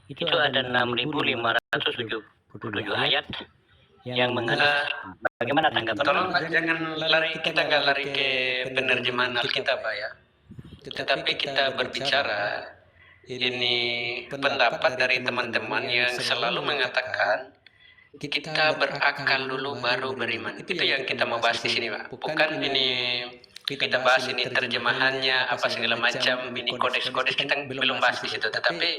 itu ada 6.577 ayat yang mengenai bagaimana tanggapan. Tolong Pak, jangan lari, kita nggak lari ke penerjemahan Alkitab Pak ya. Tetapi kita berbicara ini pendapat dari teman-teman yang selalu mengatakan kita berakal dulu baru beriman. Itu yang kita mau bahas di sini Pak. Bukan ini kita bahas ini terjemahannya apa segala macam, ini kodeks-kodeks kita belum bahas di situ. Tetapi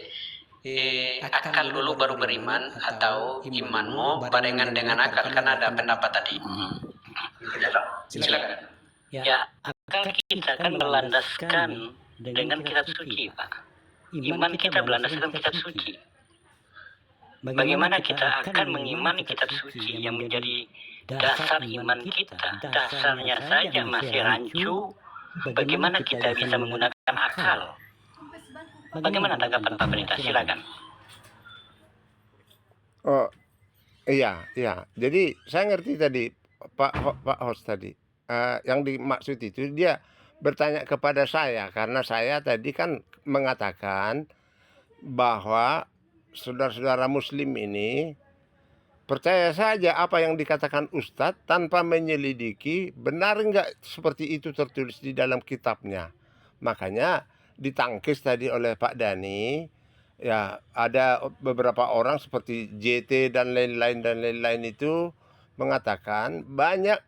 akal dulu baru beriman atau imanmu barengan dengan akal, kan ada pendapat tadi. Silakan. Ya, akal kita kan berlandaskan dengan kitab suci, Pak. Iman kita berlandaskan kitab suci. Bagaimana kita akan mengimani kitab suci yang menjadi dasar iman kita? Dasarnya saja masih rancu. Bagaimana kita bisa menggunakan akal? Bagaimana tanggapan Pak Pendeta? Silakan. Oh, iya. Jadi saya ngerti tadi Pak host tadi. Yang dimaksud itu dia bertanya kepada saya karena saya tadi kan mengatakan bahwa saudara-saudara Muslim ini percaya saja apa yang dikatakan Ustadz tanpa menyelidiki benar nggak seperti itu tertulis di dalam kitabnya. Makanya ditangkis tadi oleh Pak Dhani, ya ada beberapa orang seperti JT dan lain-lain itu mengatakan banyak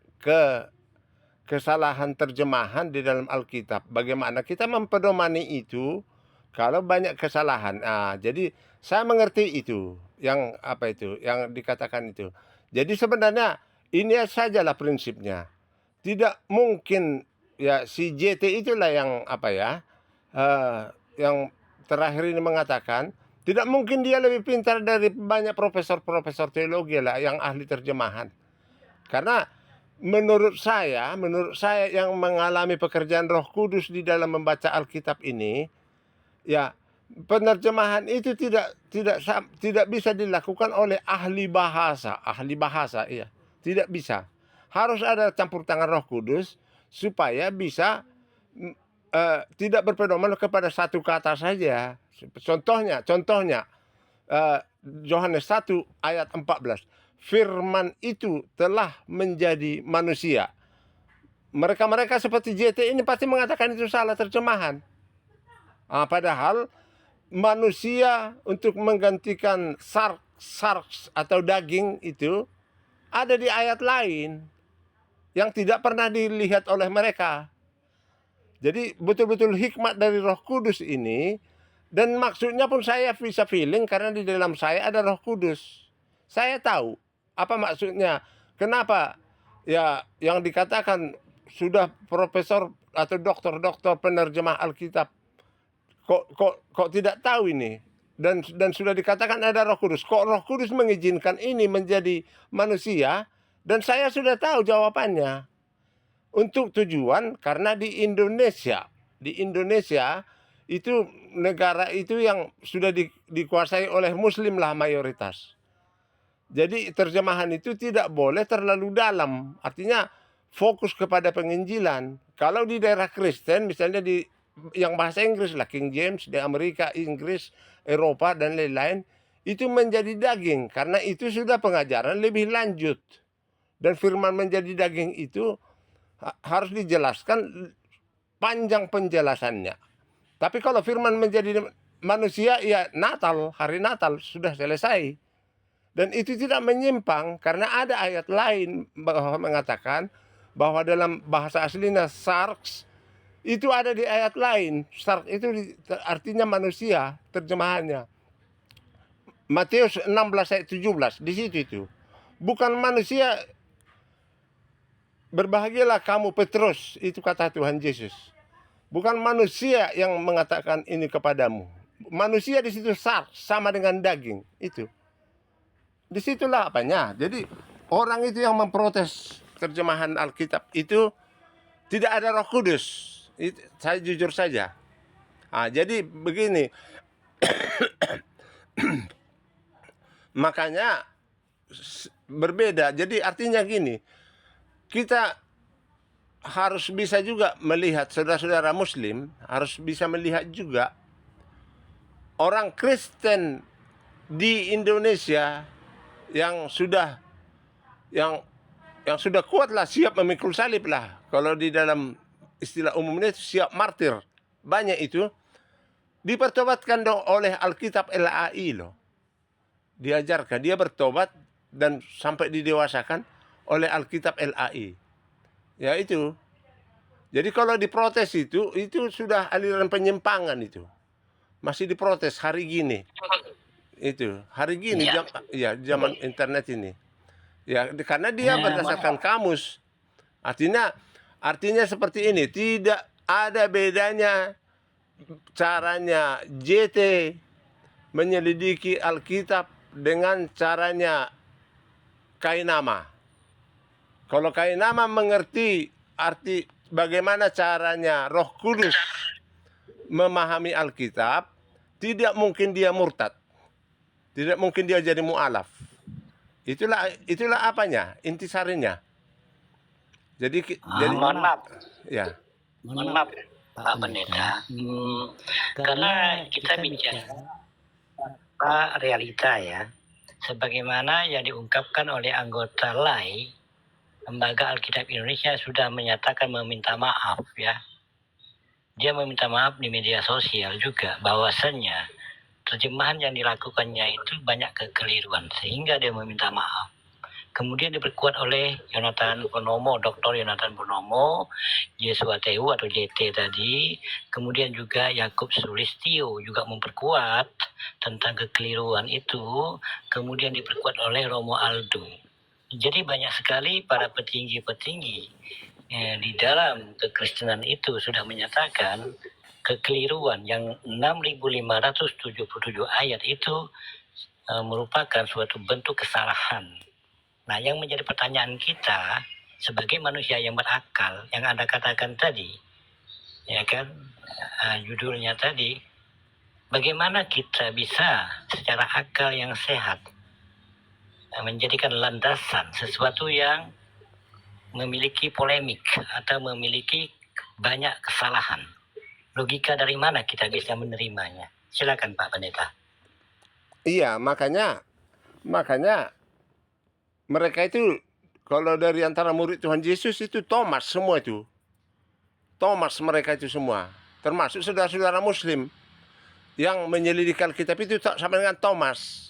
kesalahan terjemahan di dalam Alkitab. Bagaimana kita mempedomani itu kalau banyak kesalahan? Jadi saya mengerti itu, yang yang dikatakan itu. Jadi sebenarnya ini sajalah prinsipnya. Tidak mungkin ya si JT itulah yang yang terakhir ini mengatakan tidak mungkin dia lebih pintar dari banyak profesor-profesor teologi lah yang ahli terjemahan. Karena menurut saya yang mengalami pekerjaan Roh Kudus di dalam membaca Alkitab ini, ya penerjemahan itu tidak bisa dilakukan oleh ahli bahasa, iya. Tidak bisa. Harus ada campur tangan Roh Kudus supaya bisa tidak berpedoman kepada satu kata saja. Contohnya Yohanes 1 ayat 14. Firman itu telah menjadi manusia. Mereka seperti JT ini pasti mengatakan itu salah terjemahan. Padahal manusia untuk menggantikan sarks atau daging itu ada di ayat lain yang tidak pernah dilihat oleh mereka. Jadi betul-betul hikmat dari Roh Kudus ini, dan maksudnya pun saya bisa feeling karena di dalam saya ada Roh Kudus. Saya tahu apa maksudnya. Kenapa ya yang dikatakan sudah profesor atau doktor penerjemah Alkitab kok tidak tahu ini, dan sudah dikatakan ada Roh Kudus. Kok Roh Kudus mengizinkan ini menjadi manusia? Dan saya sudah tahu jawabannya. Untuk tujuan karena di Indonesia itu negara itu yang sudah dikuasai oleh Muslim lah mayoritas. Jadi terjemahan itu tidak boleh terlalu dalam. Artinya fokus kepada penginjilan. Kalau di daerah Kristen misalnya di yang bahasa Inggris lah, King James, di Amerika, Inggris, Eropa dan lain-lain, itu menjadi daging karena itu sudah pengajaran lebih lanjut. Dan firman menjadi daging itu harus dijelaskan panjang penjelasannya. Tapi kalau firman menjadi manusia, ya Natal, hari Natal sudah selesai. Dan itu tidak menyimpang karena ada ayat lain bahwa mengatakan bahwa dalam bahasa aslinya sarks itu ada di ayat lain. Sark itu artinya manusia terjemahannya. Matius 16 ayat 17 di situ itu. Bukan manusia. Berbahagialah kamu Petrus, itu kata Tuhan Yesus. Bukan manusia yang mengatakan ini kepadamu. Manusia di situ sama dengan daging itu. Disitulah apanya. Jadi orang itu yang memprotes terjemahan Alkitab itu tidak ada Roh Kudus. Saya jujur saja. Jadi begini. Makanya berbeda. Jadi artinya gini. Kita harus bisa juga melihat, saudara-saudara Muslim harus bisa melihat juga orang Kristen di Indonesia yang sudah kuat lah, siap memikul salib lah. Kalau di dalam istilah umumnya siap martir. Banyak itu dipertobatkan dong oleh Alkitab LAI loh. Diajarkan, dia bertobat dan sampai didewasakan oleh Alkitab LAI. Ya itu. Jadi kalau diprotes itu sudah aliran penyimpangan itu. Masih diprotes hari gini. Itu, hari gini zaman internet ini. Ya, karena dia berdasarkan kamus. Artinya seperti ini, tidak ada bedanya caranya JT menyelidiki Alkitab dengan caranya Kainama. Kalau Kainama mengerti arti bagaimana caranya Roh Kudus memahami Alkitab, tidak mungkin dia murtad. Tidak mungkin dia jadi mu'alaf. Itulah apanya, intisarinya. Jadi Mohon maaf, ya. mohon maaf Pak Pendeta. Karena kita bicara realita ya, sebagaimana yang diungkapkan oleh anggota LAI, Lembaga Alkitab Indonesia sudah menyatakan meminta maaf ya. Dia meminta maaf di media sosial juga bahwasannya terjemahan yang dilakukannya itu banyak kekeliruan sehingga dia meminta maaf. Kemudian diperkuat oleh Yonatan Purnomo, Dr. Yonatan Purnomo, Yesua Tehu atau JT tadi. Kemudian juga Yakub Sulistio juga memperkuat tentang kekeliruan itu. Kemudian diperkuat oleh Romo Aldo. Jadi banyak sekali para petinggi-petinggi di dalam kekristenan itu sudah menyatakan kekeliruan yang 6.577 ayat itu merupakan suatu bentuk kesalahan. Nah, yang menjadi pertanyaan kita sebagai manusia yang berakal, yang Anda katakan tadi, ya kan, judulnya tadi, bagaimana kita bisa secara akal yang sehat menjadikan landasan sesuatu yang memiliki polemik atau memiliki banyak kesalahan. Logika dari mana kita bisa menerimanya? Silakan Pak Pendeta. Iya, makanya mereka itu kalau dari antara murid Tuhan Yesus itu Thomas semua itu. Thomas mereka itu semua. Termasuk saudara-saudara Muslim yang menyelidiki Alkitab itu sama dengan Thomas.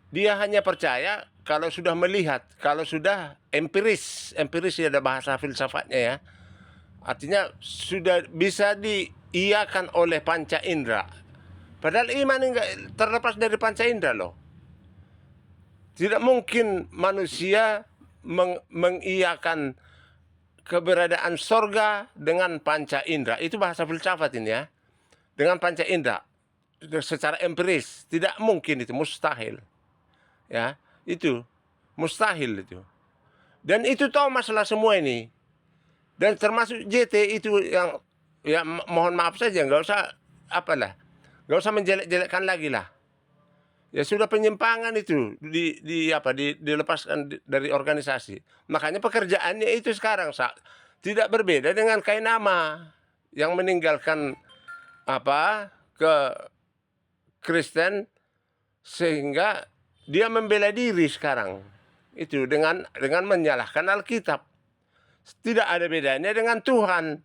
Dia hanya percaya kalau sudah melihat, kalau sudah empiris ya, ada bahasa filsafatnya ya. Artinya sudah bisa diiyakan oleh panca indera. Padahal iman enggak terlepas dari panca indera loh. Tidak mungkin manusia mengiyakan keberadaan sorga dengan panca indera. Itu bahasa filsafat ini ya. Dengan panca indera. Secara empiris. Tidak mungkin, itu mustahil. Ya, itu mustahil itu. Dan itu Thomas lah semua ini. Dan termasuk JT itu yang ya mohon maaf saja, nggak usah nggak usah menjelek-jelekkan lagi lah. Ya sudah penyimpangan itu dilepaskan dari organisasi. Makanya pekerjaannya itu sekarang tidak berbeda dengan Kainama yang meninggalkan ke Kristen sehingga dia membela diri sekarang itu dengan menyalahkan Alkitab. Tidak ada bedanya dengan Tuhan.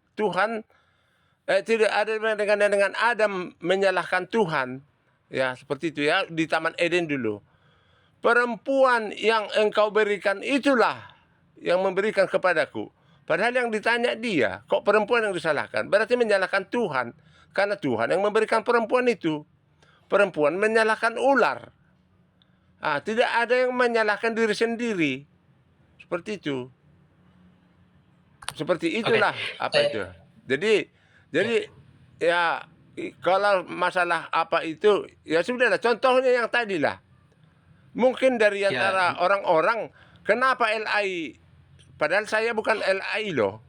Tidak ada bedanya dengan Adam menyalahkan Tuhan. Ya, seperti itu ya, di Taman Eden dulu. Perempuan yang engkau berikan itulah yang memberikan kepadaku. Padahal yang ditanya dia, kok perempuan yang disalahkan? Berarti menyalahkan Tuhan. Karena Tuhan yang memberikan perempuan itu. Perempuan menyalahkan ular. Tidak ada yang menyalahkan diri sendiri. Seperti itu. Seperti itulah itu. Jadi ya kalau masalah itu ya sudahlah, contohnya yang tadi lah. Mungkin dari antara orang-orang, kenapa LAI, padahal saya bukan LAI loh.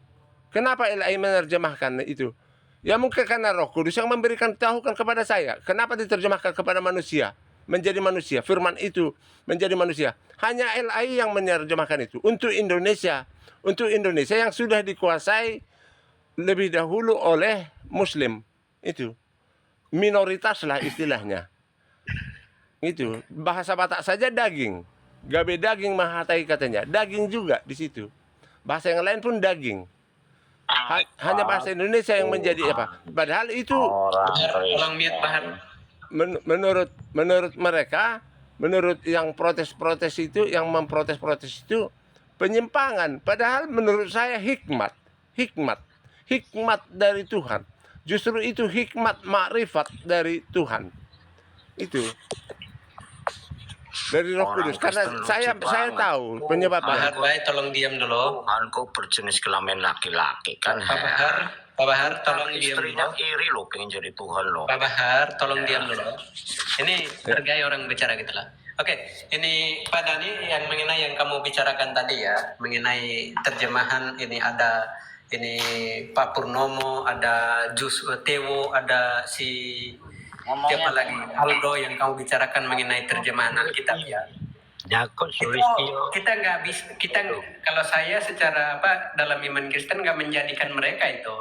Kenapa LAI menerjemahkan itu? Ya mungkin karena Roh Kudus yang memberikan tahukan kepada saya. Kenapa diterjemahkan kepada manusia? Menjadi manusia, firman itu menjadi manusia. Hanya LAI yang menerjemahkan itu untuk Indonesia yang sudah dikuasai lebih dahulu oleh Muslim itu. minoritas lah istilahnya. Itu bahasa Batak saja daging, gabe daging mahatai katanya, daging juga di situ. Bahasa yang lain pun daging. Hanya bahasa Indonesia yang menjadi apa? Padahal itu Tolong mute Bahar. menurut mereka, menurut yang protes-protes itu, yang memprotes-protes itu penyimpangan. Padahal menurut saya hikmat dari Tuhan. Justru itu hikmat makrifat dari Tuhan. Itu dari Roh Kudus. Karena saya tahu penyebabnya. Bahar, baik, tolong diam dulu. Tuhan kok berjenis kelamin laki-laki kan. Pak Bahar, tolong diam Istrinya dulu. iri loh pengen jadi Tuhan loh. Pak Bahar, tolong diam dulu. Ini hargai orang bicara gitu lah. Oke, ini Pak Dani yang mengenai yang kamu bicarakan tadi ya, mengenai terjemahan ini ada ini Pak Purnomo, ada Jus Tewo, ada si siapa lagi Aldo yang kamu bicarakan mengenai terjemahan Alkitab ya. Jakot Itu Sulistyo. kita nggak bisa, kalau saya secara apa dalam iman Kristen nggak menjadikan mereka itu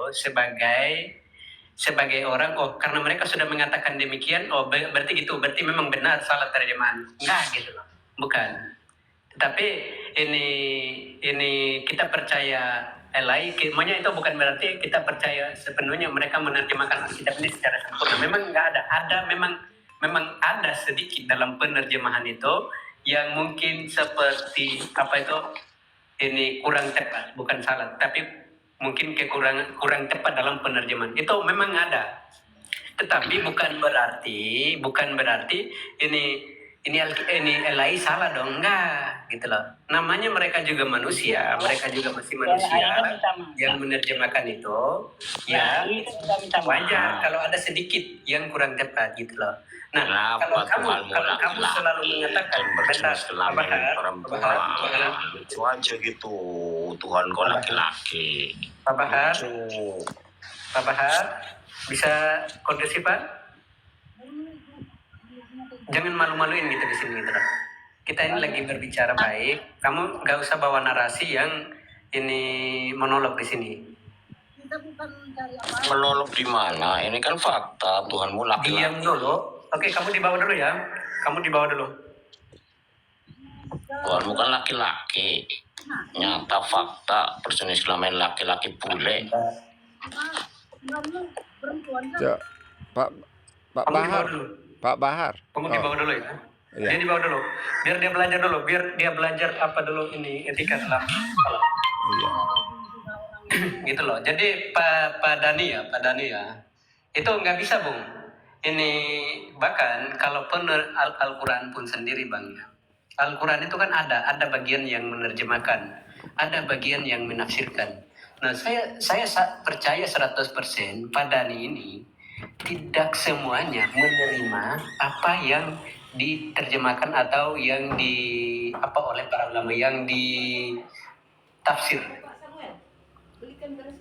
sebagai orang, oh karena mereka sudah mengatakan demikian, oh berarti gitu, berarti memang benar salah terjemahan. Enggak gitu loh, bukan. Tapi ini kita percaya Elai, maunya itu bukan berarti kita percaya sepenuhnya mereka menerjemahkan Alkitab ini secara sempurna. Memang nggak ada, memang ada sedikit dalam penerjemahan itu yang mungkin seperti apa itu ini kurang tepat, bukan salah, tapi mungkin kurang tepat dalam penerjemahan itu memang ada. Tetapi bukan berarti ini Elai salah dong, enggak gitu loh. Namanya mereka juga manusia, mereka juga masih manusia yang menerjemahkan itu ya wajar kalau ada sedikit yang kurang tepat gitu loh. Nah, kalau kamu selalu mengatakan Bahar, Lucu aja gitu. Tuhan kok laki-laki. Pak Bahar, bisa kondisi Pak? Jangan malu-maluin gitu di sini gitu loh. Kita ini lagi berbicara baik. Kamu nggak usah bawa narasi yang ini monolog di sini. Menolong di mana? Ini kan fakta. Tuhanmu laki-laki. Diam dulu. Oke, kamu di bawah dulu ya. Kamu di bawah dulu. Tuhanmu kan laki-laki. Nyata fakta berjenis kelamin laki-laki bule. Ya, Pak Kamu di bawah Bahar, dulu. Pak Bahar. Kamu di bawah dulu ya. Iya. Dia di bawah dulu. Biar dia belajar dulu. Biar dia belajar apa dulu ini etika dalam sekolah. Iya. Gitu loh. Jadi Pak Dani ya. Itu nggak bisa, Bung. Ini bahkan kalau Al-Quran pun sendiri, Bang ya. Al-Quran itu kan ada bagian yang menerjemahkan, ada bagian yang menafsirkan. Nah, saya percaya 100% Pak Dani ini tidak semuanya menerima apa yang diterjemahkan atau yang oleh para ulama yang ditafsir.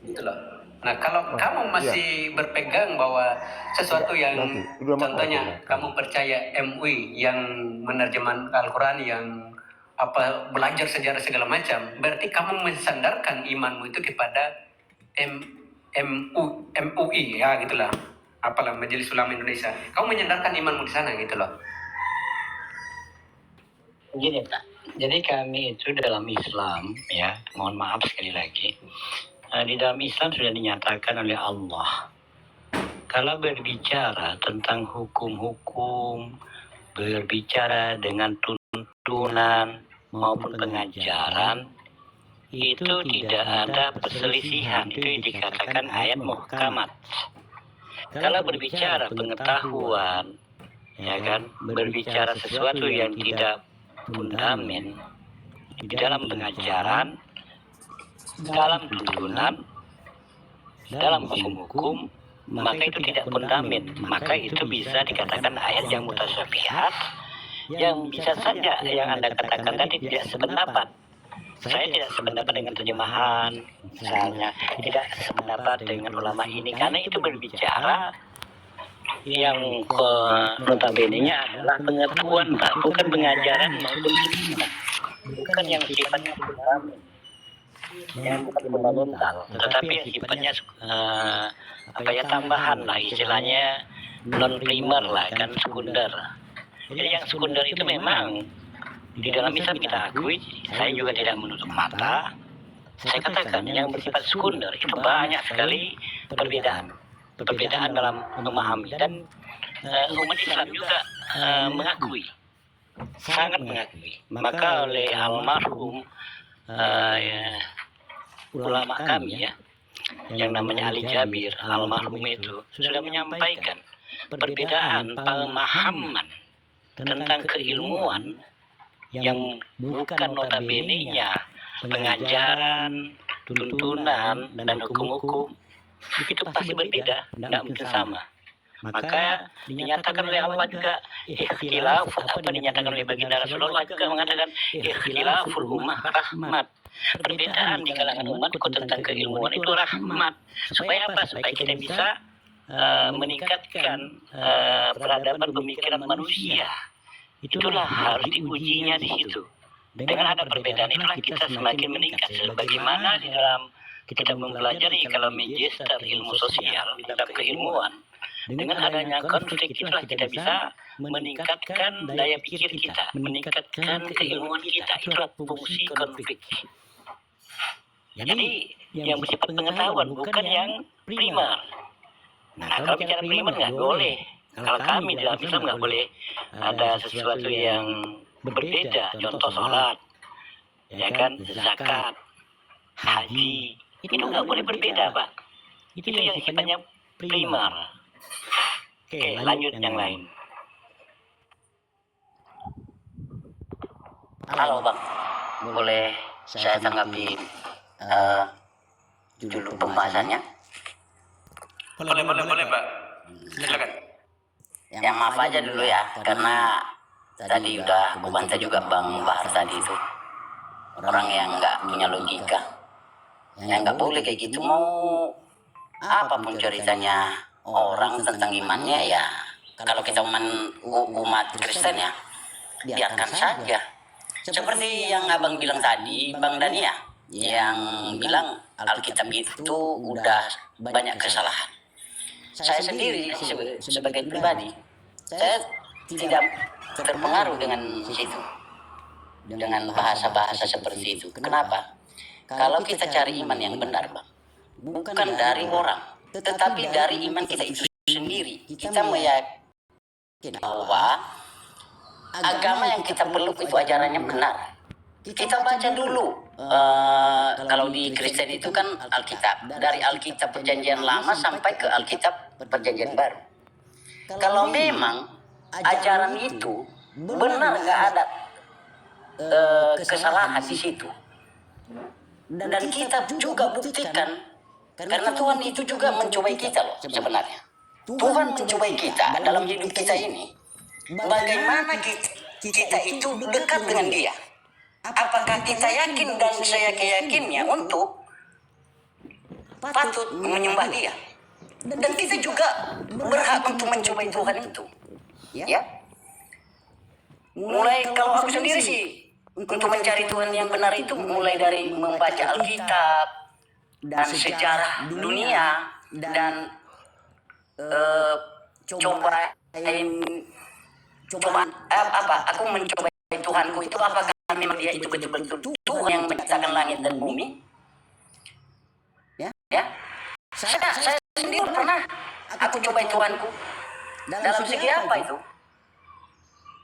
Gitu loh. Nah, kalau kamu masih berpegang bahwa sesuatu yang contohnya kamu percaya MUI yang menerjemahkan Al-Quran yang belajar sejarah segala macam, berarti kamu mensandarkan imanmu itu kepada MUI ya gitulah. Apalah Majelis Ulama Indonesia. Kamu menyandarkan imanmu di sana gitu loh. Begini Pak, jadi kami itu dalam Islam ya, mohon maaf sekali lagi, di dalam Islam sudah dinyatakan oleh Allah. Kalau berbicara tentang hukum-hukum, berbicara dengan tuntunan maupun pengajaran, itu tidak ada perselisihan, itu dikatakan ayat muhkamat. Kalau berbicara pengetahuan, ya kan, berbicara sesuatu yang tidak fundament di dalam pengajaran, dalam tuntunan, dalam hukum-hukum, maka itu tidak fundament. Maka itu bisa dikatakan ayat yang mutasyabihat, yang bisa saja yang Anda katakan tadi tidak sependapat. Saya tidak sependapat dengan terjemahan, misalnya tidak sependapat dengan ulama ini, karena itu berbicara yang notabene-nya adalah pengetahuan, Pak, bukan pengajaran maupun bukan yang sifatnya fundamental, yang bukan fundamental, tetapi yang sifatnya tambahan lah istilahnya, non primer lah kan, sekunder. Jadi yang sekunder itu memang di dalam Islam kita akui, saya juga tidak menutup mata. Saya katakan yang bersifat sekunder itu banyak sekali perbedaan dalam memahami, dan umat Islam juga mengakui, sangat mengakui. Maka oleh almarhum ulama kami ya, yang namanya Ali Jabir, almarhum itu sudah menyampaikan perbedaan pemahaman tentang keilmuan yang bukan notabene-nya pengajaran, tuntunan, dan hukum-hukum itu pasti berbeda, tidak mungkin sama. Maka dinyatakan oleh Allah juga ikhtilaf, apa dinyatakan oleh baginda Rasulullah juga mengatakan ikhtilaful ummah rahmat. Perbedaan di kalangan umatku tentang keilmuan itu rahmat. Supaya apa? Supaya kita bisa meningkatkan peradaban pemikiran manusia. Itulah harus diujinya di situ. Dengan ada perbedaan itulah kita semakin meningkat. Sebagaimana di dalam kita mempelajari kalau magister ilmu sosial dalam keilmuan, dengan adanya konflik itulah kita bisa meningkatkan daya pikir kita, meningkatkan keilmuan kita. Itulah fungsi konflik. Jadi yang bersifat pengetahuan bukan yang primer. Nah, kalau bicara primer nggak boleh. Kalau kami dalam Islam nggak boleh ada sesuatu yang berbeda. Contoh sholat, ya kan, zakat, haji, itu nggak boleh berbeda, Pak. Itu yang sifatnya primer. Oke, lanjut yang lain. Halo Bang, boleh saya tanggapi dulu pembahasannya? Boleh Pak. Silakan. Yang maaf aja dulu ya, karena tadi udah kubantah juga Bang Bahar tadi itu orang yang nggak punya logika, yang nggak boleh kayak gitu. Mau apapun ceritanya orang tentang imannya ya, kalau kita umat Kristen ya biarkan saja. Seperti yang abang bilang tadi, Bang Dania, yang bilang Alkitab itu udah banyak kesalahan. Saya sendiri sebagai pribadi, saya tidak terpengaruh dengan situ, dengan bahasa-bahasa seperti itu. Kenapa? Kalau kita cari iman yang benar, Bang, bukan dari orang, tetapi dari iman kita itu sendiri. Kita meyakini bahwa agama yang kita peluk itu ajarannya benar. Kita baca dulu, kalau di Kristen itu kan Alkitab, dari Alkitab Perjanjian Lama sampai ke Alkitab Perjanjian Baru. Kalau memang ajaran itu benar, nggak ada kesalahan di situ, dan kita juga buktikan, karena Tuhan itu juga mencobai kita loh sebenarnya. Tuhan mencobai kita dalam hidup kita ini. Bagaimana kita itu dekat dengan Dia? Apakah kita yakin, dan saya yakinnya untuk patut menyembah Dia, dan kita juga berhak untuk mencobai Tuhan itu, ya. Mulai kalau aku sendiri sih untuk mencari Tuhan yang benar itu mulai dari membaca Alkitab dan sejarah dunia, dan aku mencoba Tuhanku itu apakah memang Dia itu betul-betul Tuhan yang menciptakan langit dan bumi, ya. Saya sendiri pernah aku coba Tuhanku dalam segi apa itu,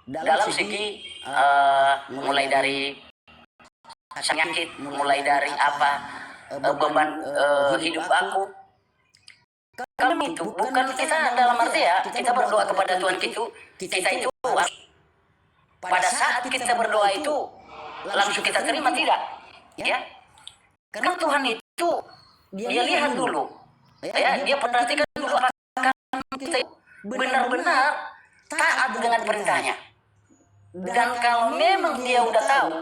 dalam segi mulai dari sakit, mulai dari apa beban hidup aku. Kami itu bukan kita dalam arti ya kita berdoa kepada Tuhan kita itu pada saat kita berdoa itu langsung kita terima, tidak, ya. Karena Tuhan itu Dia lihat dulu, ya, Dia perhatikan dulu apakah kita benar-benar taat dengan perintahnya. Dan kalau memang Dia udah tahu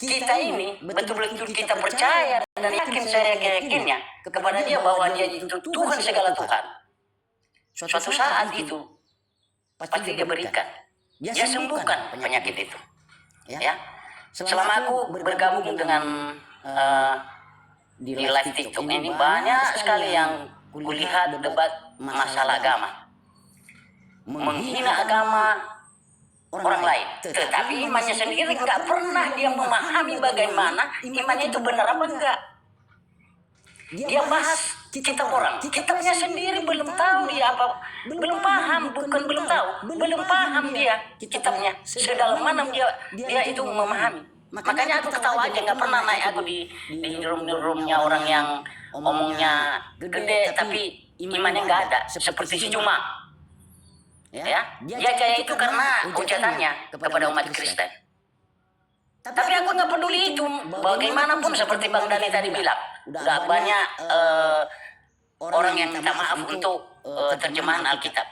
kita ini betul-betul kita percaya dan yakin, saya yakinnya kepada Dia bahwa Dia itu Tuhan segala Tuhan, suatu saat itu pasti Dia berikan, Dia sembuhkan penyakit itu, ya. Selama aku bergabung dengan di live TikTok ini, banyak sekali yang kulihat debat masalah agama. menghina agama orang lain. Tetapi imannya sendiri nggak pernah dia memahami bagaimana imannya itu benar apa enggak. Dia bahas kitab orang, kitabnya sendiri belum tahu dia apa, belum paham, bukan belum tahu, belum paham dia kitabnya sedalam mana dia itu memahami. Makanya aku ketawa aja, nggak pernah naik aku di room-roomnya orang yang omongnya gede tapi imannya nggak ada, seperti si Juma. Ya, dia jaya itu karena hujatannya kepada umat Kristen. Tapi aku nggak peduli itu, bagaimanapun seperti Bang Dani tadi bilang, udah banyak orang yang minta maaf untuk terjemahan Alkitab.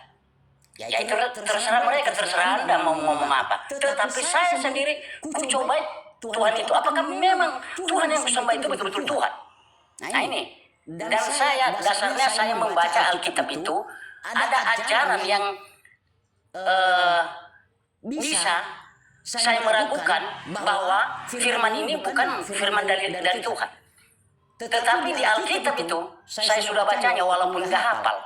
Ya itu terserah mereka, terserah Anda mau ngomong apa. Tetapi saya sendiri, ku coba Tuhan itu, apakah memang Tuhan yang kusembah itu betul-betul Tuhan? Nah ini, dan dasarnya saya membaca Alkitab itu, ada ajaran yang bisa saya meragukan bahwa firman ini bukan firman dari Tuhan. Tetapi di Alkitab itu saya sudah bacanya walaupun nggak hafal.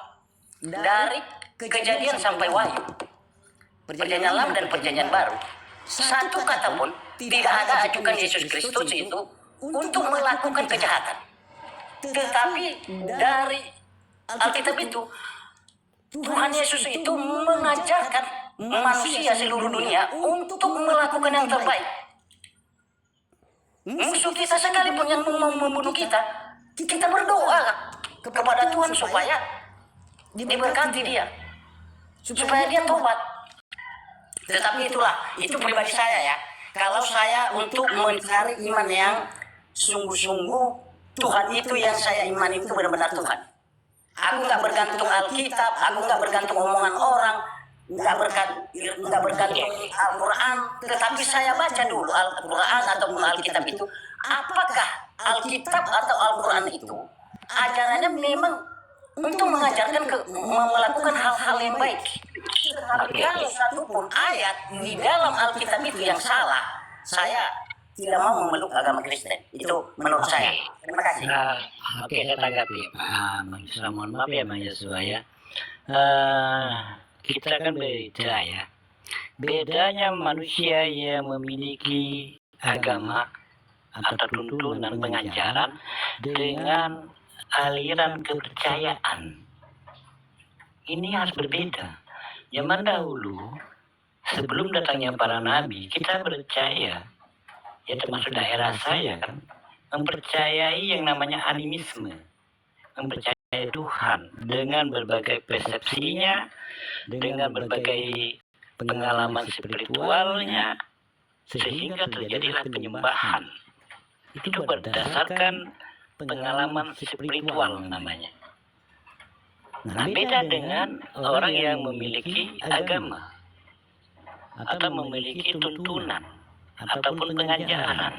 Dari Kejadian sampai Wahyu, Perjanjian Lama dan Perjanjian Baru, satu kata pun tidak ada ajukan Yesus Kristus itu untuk melakukan kejahatan. Tetapi dari Alkitab itu Tuhan Yesus itu mengajarkan manusia seluruh dunia untuk melakukan yang terbaik. Musuh kita sekalipun yang mau membunuh kita, kita berdoa kepada Tuhan supaya diberkati dia, supaya dia tobat. Tetapi itu pribadi saya ya. Kalau saya untuk mencari iman yang sungguh-sungguh, Tuhan itu yang saya imani itu benar-benar Tuhan. Aku nggak bergantung Alkitab, aku nggak bergantung omongan orang, nggak bergantung Al-Quran, tetapi saya baca dulu Al-Quran atau Alkitab itu, apakah Alkitab atau Al-Quran itu ajarannya memang untuk mengajarkan melakukan hal-hal yang baik. Tapi kalau satupun ayat di dalam Alkitab itu yang salah, saya tidak mau memeluk agama Kristen. Itu menurut saya. Terima kasih. Oke, saya tanggapi. Mohon maaf ya, Bang Yosua ya. Kita kan beda ya. Bedanya manusia yang memiliki agama atau tuntunan pengajaran dengan aliran kepercayaan. Ini harus berbeda. Zaman dahulu, sebelum datangnya para nabi, kita percaya, ya termasuk daerah saya kan, mempercayai yang namanya animisme, mempercayai Tuhan dengan berbagai persepsinya, dengan berbagai pengalaman spiritualnya, sehingga terjadilah penyembahan. Itu berdasarkan pengalaman spiritual namanya. Nah, beda dengan orang yang memiliki agama atau memiliki tuntunan ataupun pengajaran.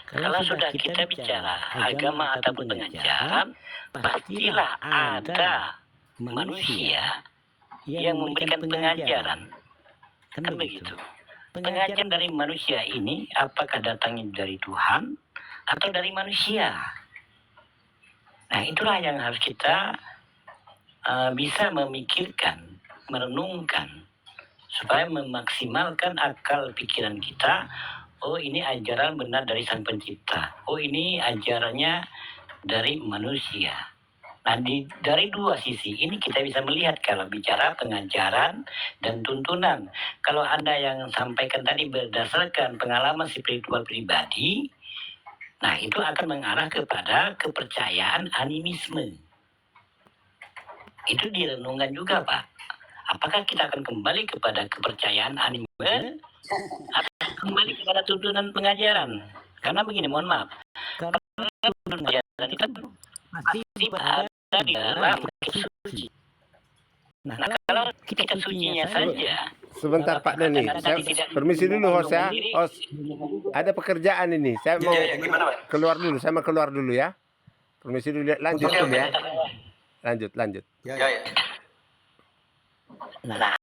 Kalau sudah kita bicara agama ataupun pengajaran, pastilah ada manusia yang memberikan pengajaran. Kan begitu. Pengajaran dari manusia ini apakah datangnya dari Tuhan atau dari manusia? Nah, itulah yang harus kita bisa memikirkan, merenungkan, supaya memaksimalkan akal pikiran kita. Oh, ini ajaran benar dari Sang Pencipta. Oh, ini ajarannya dari manusia. Nah, dari dua sisi ini kita bisa melihat kalau bicara pengajaran dan tuntunan. Kalau Anda yang sampaikan tadi berdasarkan pengalaman spiritual pribadi, nah itu akan mengarah kepada kepercayaan animisme. Itu direnungkan juga, Pak. Apakah kita akan kembali kepada kepercayaan animisme atau kembali kepada tuntunan pengajaran? Karena begini, mohon maaf. Karena pengajaran kita pasti berada di dalam kitab suci. Nah, kalau kitab sucinya saja. Sebentar Pak Dani, saya permisi dulu host ya. Host, ada pekerjaan ini. Saya mau keluar dulu. Saya mau keluar dulu ya. Permisi dulu, lanjut dulu ya. Lanjut. Ya. Nah,